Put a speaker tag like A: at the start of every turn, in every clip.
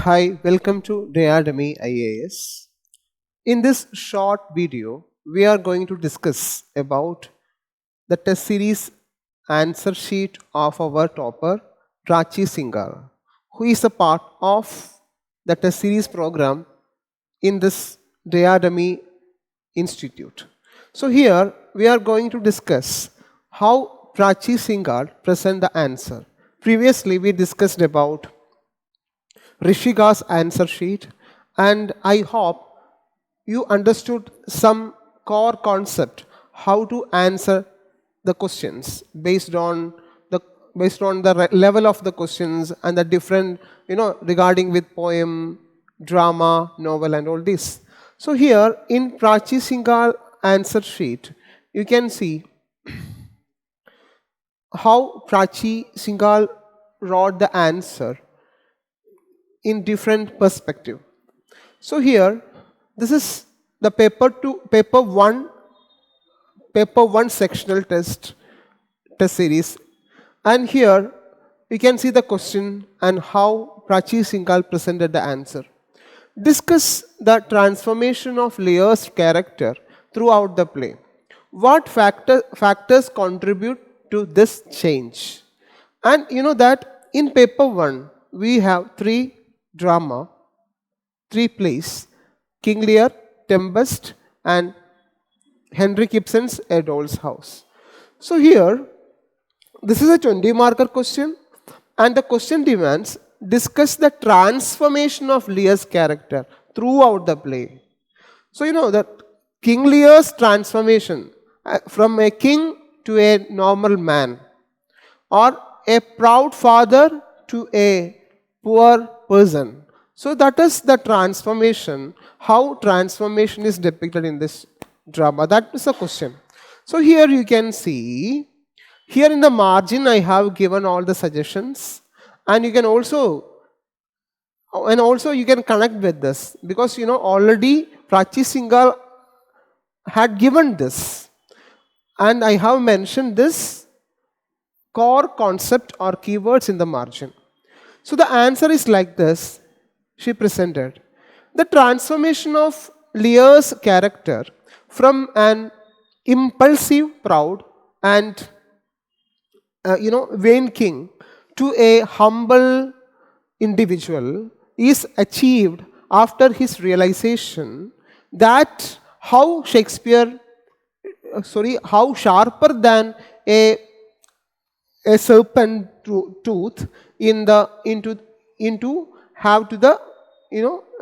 A: Hi, welcome to Academy IAS. In this short video, we are going to discuss about the test series answer sheet of our topper, Prachi Singhal, who is a part of the test series program in this Academy Institute. So here we are going to discuss how Prachi Singhal present the answer. Previously we discussed about Rishika's answer sheet, and I hope you understood some core concept how to answer the questions based on the level of the questions and the different regarding with poem, drama, novel, and all this. So here in Prachi Singhal answer sheet, you can see how Prachi Singhal wrote the answer in different perspective. So here, this is the paper one sectional test series, and here you can see the question and how Prachi Singhal presented the answer. Discuss the transformation of Lear's character throughout the play. What factors contribute to this change? And you know that in paper 1 we have three plays: King Lear, Tempest, and Henry Gibson's A Doll's House. So here, this is a 20 marker question, and the question demands discuss the transformation of Lear's character throughout the play. So you know that King Lear's transformation from a king to a normal man, or a proud father to a poor person. So that is the transformation, how transformation is depicted in this drama. That is the question. So here you can see, here in the margin I have given all the suggestions, and you can also you can connect with this, because already Prachi Singhal had given this, and I have mentioned this core concept or keywords in the margin. So the answer is like this. She presented the transformation of Lear's character from an impulsive, proud, and vain king to a humble individual is achieved after his realization that how sharper than a serpent tooth into have to the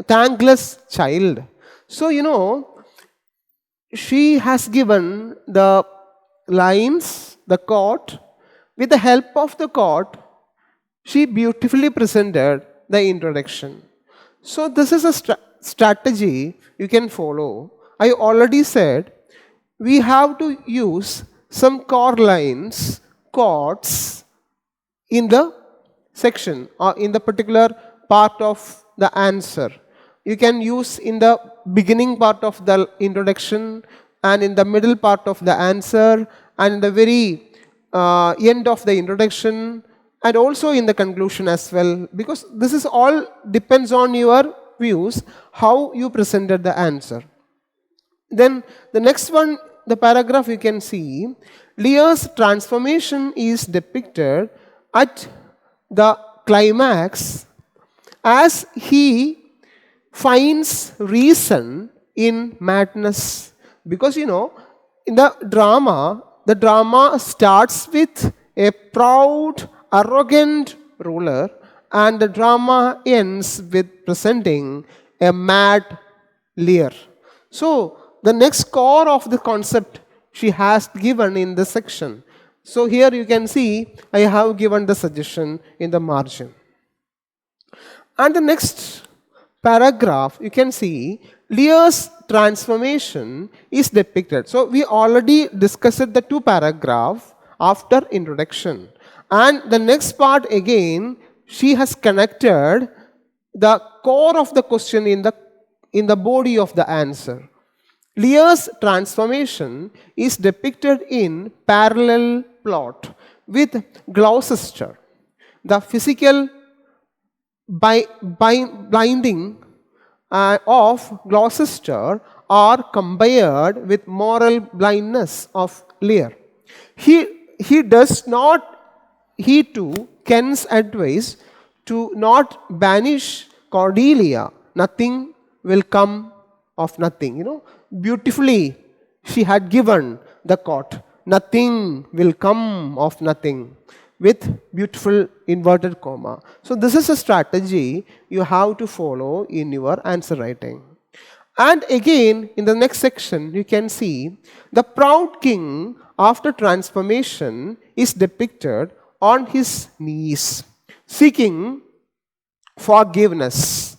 A: thankless child. So she has given the lines, the court. With the help of the court, she beautifully presented the introduction. So this is a strategy you can follow. I already said we have to use some core lines, quotes in the section or in the particular part of the answer. You can use in the beginning part of the introduction, and in the middle part of the answer, and in the very end of the introduction, and also in the conclusion as well, because this is all depends on your views how you presented the answer. Then the next one, the paragraph, you can see Lear's transformation is depicted at the climax as he finds reason in madness. Because in the drama starts with a proud, arrogant ruler, and the drama ends with presenting a mad Lear. So the next core of the concept she has given in this section. So here you can see I have given the suggestion in the margin. And the next paragraph, you can see Lear's transformation is depicted. So we already discussed the two paragraphs after introduction. And the next part again, she has connected the core of the question in the body of the answer. Lear's transformation is depicted in parallel plot with Gloucester. The physical by blinding of Gloucester are compared with moral blindness of Lear. He does not heed to Ken's advice to not banish Cordelia. Nothing will come of nothing. Beautifully she had given the quote, nothing will come of nothing, with beautiful inverted comma. So this is a strategy you have to follow in your answer writing. And again, in the next section, you can see the proud king after transformation is depicted on his knees, seeking forgiveness.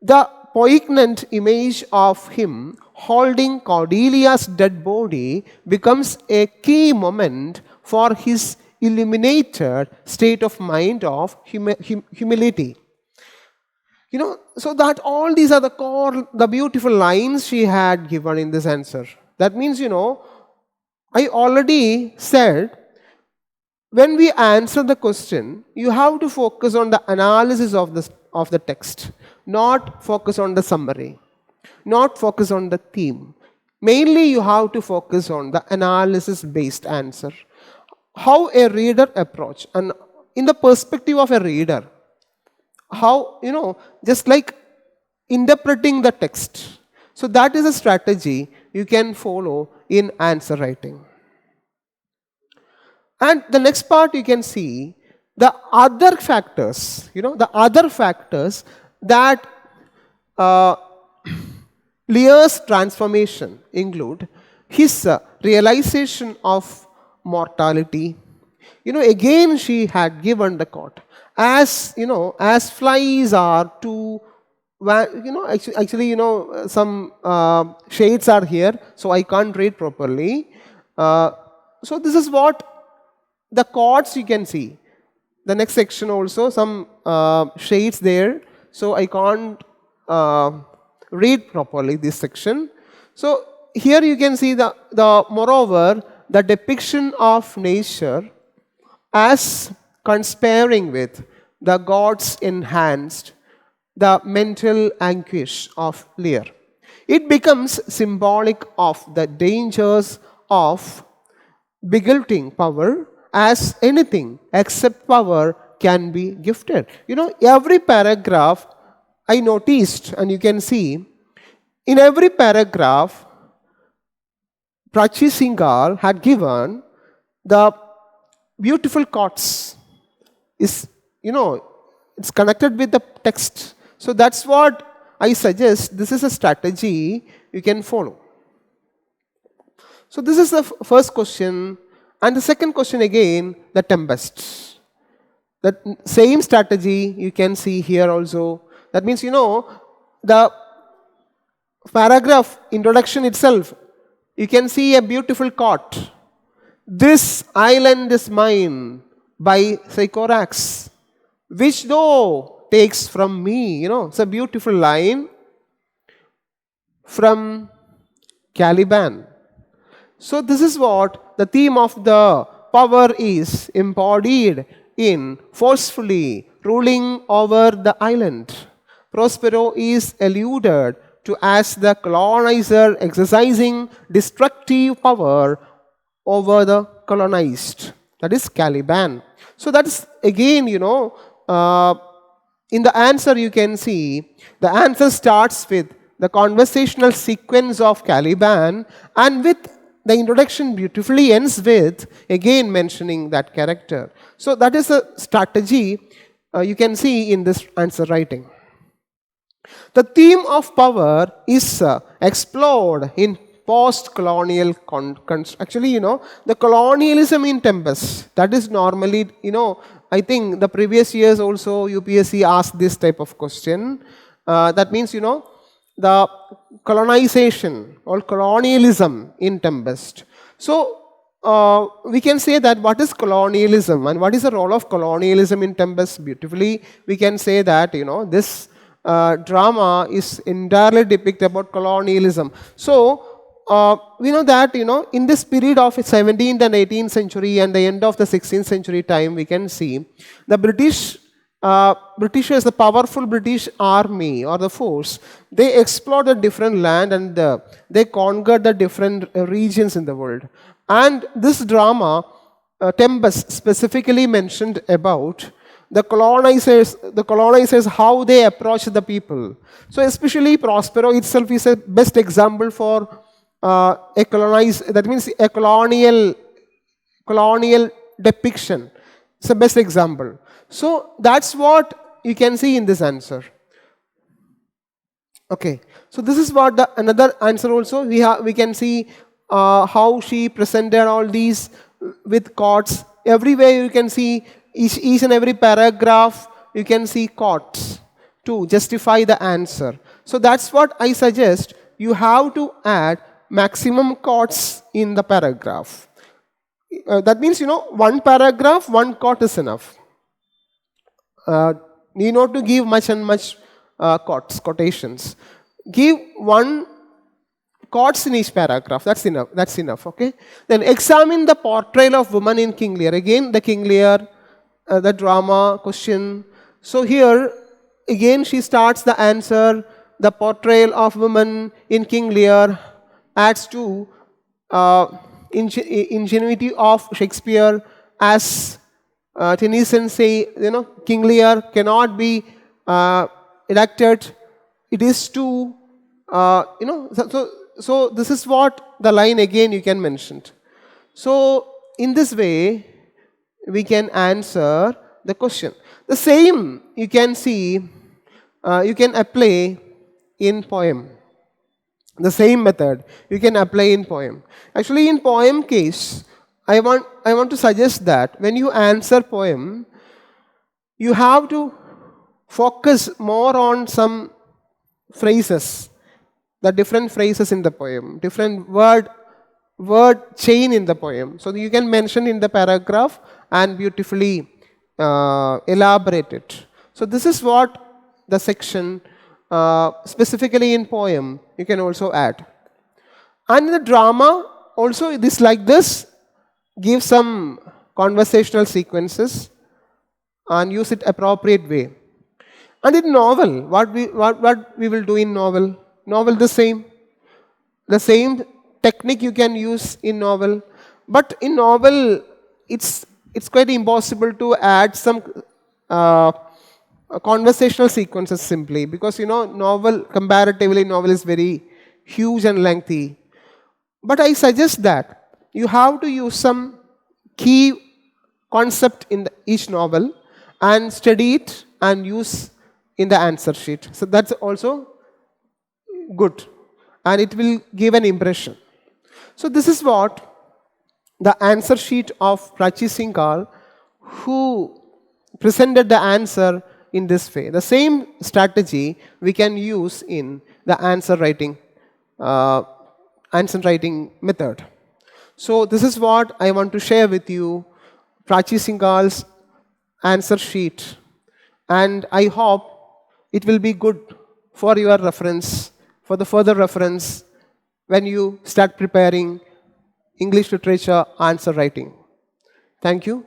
A: The poignant image of him holding Cordelia's dead body becomes a key moment for his illuminated state of mind of humility. So that all these are the beautiful lines she had given in this answer. That means, I already said, when we answer the question, you have to focus on the analysis of the text, not focus on the summary, not focus on the theme. Mainly, you have to focus on the analysis-based answer. How a reader approach, and in the perspective of a reader, how, just like interpreting the text. So that is a strategy you can follow in answer writing. And the next part you can see the other factors, the other factors that Lear's transformation include his realization of mortality. Again she had given the quote. As flies are too, actually, some shades are here, so I can't read properly. So this is what the chords you can see. The next section also, some shades there, so I can't read properly this section. So here you can see the moreover, the depiction of nature as conspiring with the gods enhanced the mental anguish of Lear. It becomes symbolic of the dangers of beguiling power, as anything except power can be gifted. Every paragraph I noticed, and you can see, in every paragraph, Prachi Singhal had given the beautiful quotes. It's connected with the text. So that's what I suggest. This is a strategy you can follow. So this is the first question. And the second question again, the tempest. That same strategy you can see here also. That means, the paragraph introduction itself, you can see a beautiful quote. This island is mine by Sycorax, which thou takes from me. It's a beautiful line from Caliban. So this is what the theme of the power is embodied in forcefully ruling over the island. Prospero is alluded to as the colonizer exercising destructive power over the colonized. That is Caliban. So that is again, in the answer you can see, the answer starts with the conversational sequence of Caliban, and with the introduction beautifully ends with again mentioning that character. So that is a strategy you can see in this answer writing. The theme of power is explored in post-colonial actually, the colonialism in Tempest. That is normally, I think the previous years also UPSC asked this type of question. That means, the colonization or colonialism in Tempest. So we can say that what is colonialism and what is the role of colonialism in Tempest? Beautifully, we can say that, this drama is entirely depict about colonialism. So we know that, in this period of 17th and 18th century and the end of the 16th century time, we can see the British Britishers, the powerful British army or the force, they explored the different land and they conquered the different regions in the world. And this drama, Tempest specifically mentioned about the colonizers, how they approached the people. So especially Prospero itself is a best example for that means a colonial depiction. It's the best example. So that's what you can see in this answer. Okay, so this is what the another answer also we can see how she presented all these with quotes. Everywhere you can see each and every paragraph you can see quotes to justify the answer. So that's what I suggest. You have to add maximum quotes in the paragraph. That means, one paragraph, one quote is enough. Need not to give much and much quotations. Give one quotes in each paragraph. That's enough. That's enough. Okay. Then examine the portrayal of woman in King Lear. Again, the King Lear, the drama question. So here, again, she starts the answer. The portrayal of woman in King Lear adds to ingenuity of Shakespeare, as Tennyson say, King Lear cannot be elected. It is too, so this is what the line again you can mention. So in this way, we can answer the question. The same you can see, you can apply in poem. The same method you can apply in poem. Actually, in poem case, I want to suggest that when you answer poem, you have to focus more on some phrases, the different phrases in the poem, different word chain in the poem. So you can mention in the paragraph and beautifully elaborate it. So this is what the section specifically in poem you can also add. And in the drama also it is like this. Give some conversational sequences and use it appropriate way. And in novel, what we will do in novel? Novel the same technique you can use in novel. But in novel, it's quite impossible to add some conversational sequences simply because comparatively novel is very huge and lengthy. But I suggest that you have to use some key concept in each novel and study it and use in the answer sheet. So that's also good and it will give an impression. So this is what the answer sheet of Prachi Singhal, who presented the answer in this way. The same strategy we can use in the answer writing method. So this is what I want to share with you, Prachi Singhal's answer sheet. And I hope it will be good for your reference, for the further reference when you start preparing English literature answer writing. Thank you.